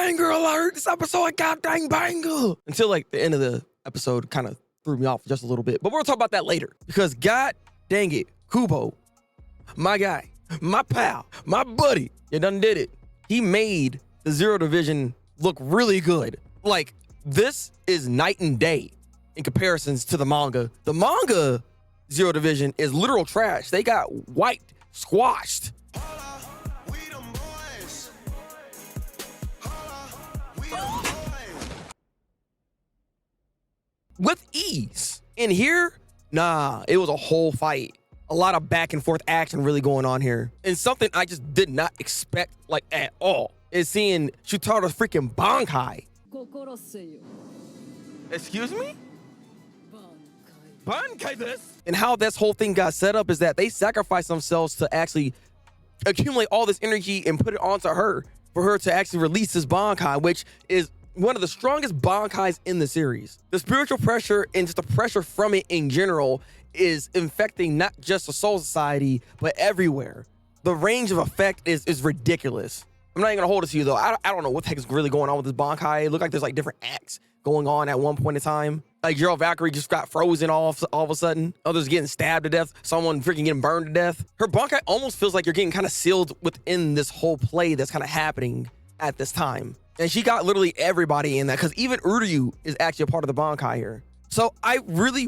banger alert. This episode a goddamn banger. Until like the end of the episode kind of threw me off just a little bit. But we'll talk about that later. Because god dang it, Kubo, my guy, my pal, my buddy, you done did it. He made the Zero Division look really good. Like, this is night and day in comparisons to the manga. The manga Zero Division is literal trash. They got wiped, squashed. With ease. In here, nah, it was a whole fight. A lot of back and forth action really going on here. And something I just did not expect, like, at all, is seeing Shutaro's freaking Bankai. Excuse me? Bankai this? And how this whole thing got set up is that they sacrificed themselves to actually accumulate all this energy and put it onto her for her to actually release this Bankai, which is one of the strongest Bankais in the series. The spiritual pressure and just the pressure from it in general is infecting not just the Soul Society, but everywhere. The range of effect is ridiculous. I'm not even gonna hold it to you though. I don't know what the heck is really going on with this Bankai. It looked like there's like different acts going on at one point in time. Like Gerald Valkyrie just got frozen all of a sudden. Others getting stabbed to death. Someone freaking getting burned to death. Her Bankai almost feels like you're getting kind of sealed within this whole play that's kind of happening at this time. And she got literally everybody in that, because even Uryu is actually a part of the Bankai here. So I really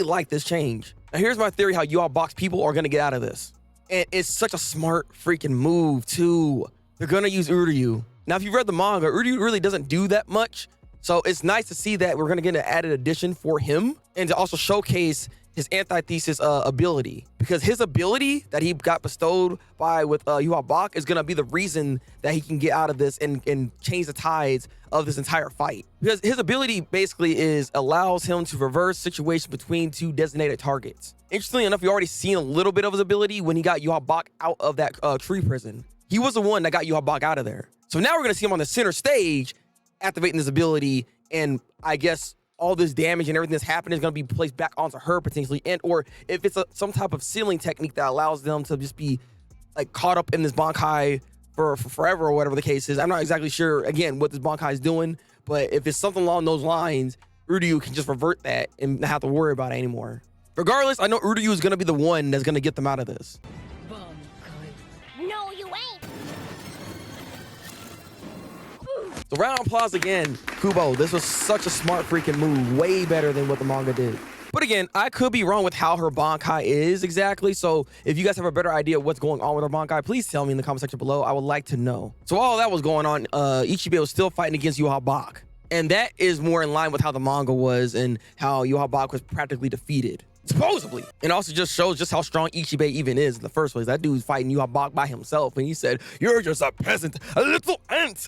like this change. Now here's my theory how you all box people are gonna get out of this. And it's such a smart freaking move too. They're gonna use Uryu. Now if you read the manga, Uryu really doesn't do that much. So it's nice to see that we're gonna get an added addition for him and to also showcase his antithesis ability, because his ability that he got bestowed by with Yuha Bak is gonna be the reason that he can get out of this and change the tides of this entire fight. Because his ability basically allows him to reverse situations between two designated targets. Interestingly enough, we already seen a little bit of his ability when he got Yuha Bak out of that tree prison. He was the one that got Yuha Bak out of there. So now we're gonna see him on the center stage activating this ability, and I guess all this damage and everything that's happening is going to be placed back onto her potentially, and or if it's some type of sealing technique that allows them to just be like caught up in this Bankai for forever or whatever the case is. I'm not exactly sure again what this Bankai is doing, but if it's something along those lines, Uryu can just revert that and not have to worry about it anymore. Regardless, I know Uryu is going to be the one that's going to get them out of this. No, you ain't. So round of applause again, Kubo. This was such a smart freaking move, way better than what the manga did. But again, I could be wrong with how her Bankai is exactly. So if you guys have a better idea of what's going on with her Bankai, please tell me in the comment section below. I would like to know. So while that was going on, Ichibe was still fighting against Yuha Bak. And that is more in line with how the manga was and how Yuha Bak was practically defeated. Supposedly. And also just shows just how strong Ichibe even is in the first place. That dude's fighting Yuha Bak by himself, and he said, "You're just a peasant, a little ant."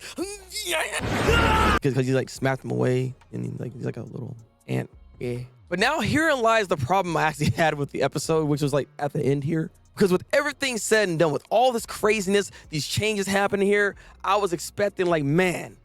Because he like smacked him away, and he's like a little ant. Yeah. But now herein lies the problem I actually had with the episode, which was like at the end here. Because with everything said and done, with all this craziness, these changes happening here, I was expecting like, man,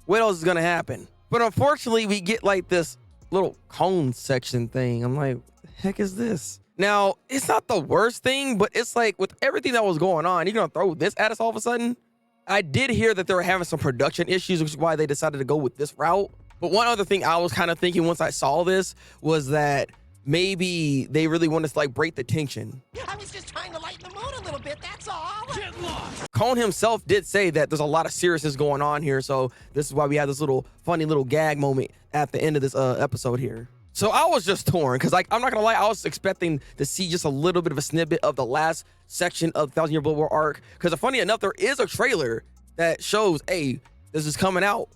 what else is gonna happen? But unfortunately, we get like this little cone section thing. I'm like, heck is this? Now, it's not the worst thing, but it's like with everything that was going on, you're gonna throw this at us all of a sudden? I did hear that they were having some production issues, which is why they decided to go with this route. But one other thing I was kind of thinking once I saw this was that maybe they really wanted to like break the tension. I was just trying to lighten the mood a little bit, that's all. Get lost! Cone himself did say that there's a lot of seriousness going on here, so this is why we had this little funny little gag moment at the end of this episode here. So I was just torn, because like I'm not gonna lie, I was expecting to see just a little bit of a snippet of the last section of the 1,000-Year Blood War arc, because funny enough, there is a trailer that shows, hey, this is coming out,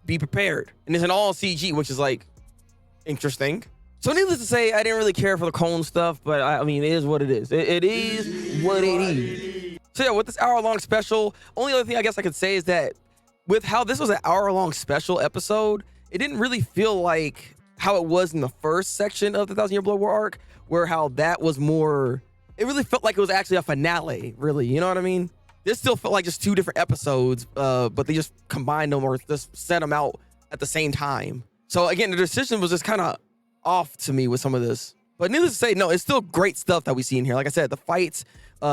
be prepared, and it's an all CG, which is like interesting. So needless to say, I didn't really care for the cone stuff, but I mean, it is what it is. It is what it is. So yeah, with this hour-long special, only other thing I guess I could say is that with how this was an hour-long special episode, it didn't really feel like how it was in the first section of the 1,000-Year Blood War arc, where how that was more, it really felt like it was actually a finale, really, you know what I mean? This still felt like just two different episodes, but they just combined them or just set them out at the same time. So again, the decision was just kind of off to me with some of this. But needless to say, no, it's still great stuff that we see in here. Like I said, the fights,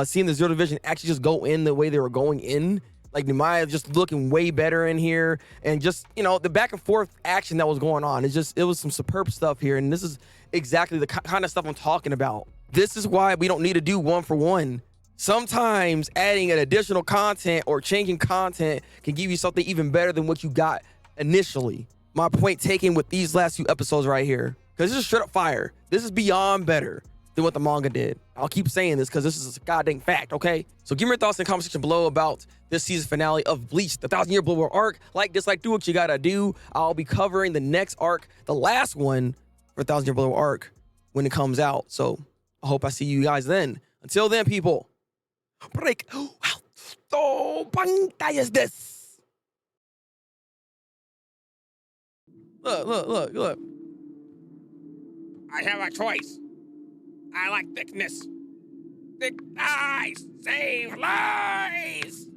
seeing the Zero Division actually just go in the way they were going in Like Nemaya just looking way better in here, and just, you know, the back and forth action that was going on. It was some superb stuff here, and this is exactly the kind of stuff I'm talking about. This is why we don't need to do 1 for 1. Sometimes adding an additional content or changing content can give you something even better than what you got initially. My point taken with these last few episodes right here, because this is straight up fire. This is beyond better than what the manga did. I'll keep saying this because this is a goddamn fact, okay? So give me your thoughts in the comment section below about this season finale of Bleach, the 1,000-Year Blood War arc. Like, dislike, do what you gotta do. I'll be covering the next arc, the last one for 1,000-Year Blood War arc when it comes out. So I hope I see you guys then. Until then, people, break out. Pantallas this. Look. I have a choice. I like thickness. Thick thighs save lives.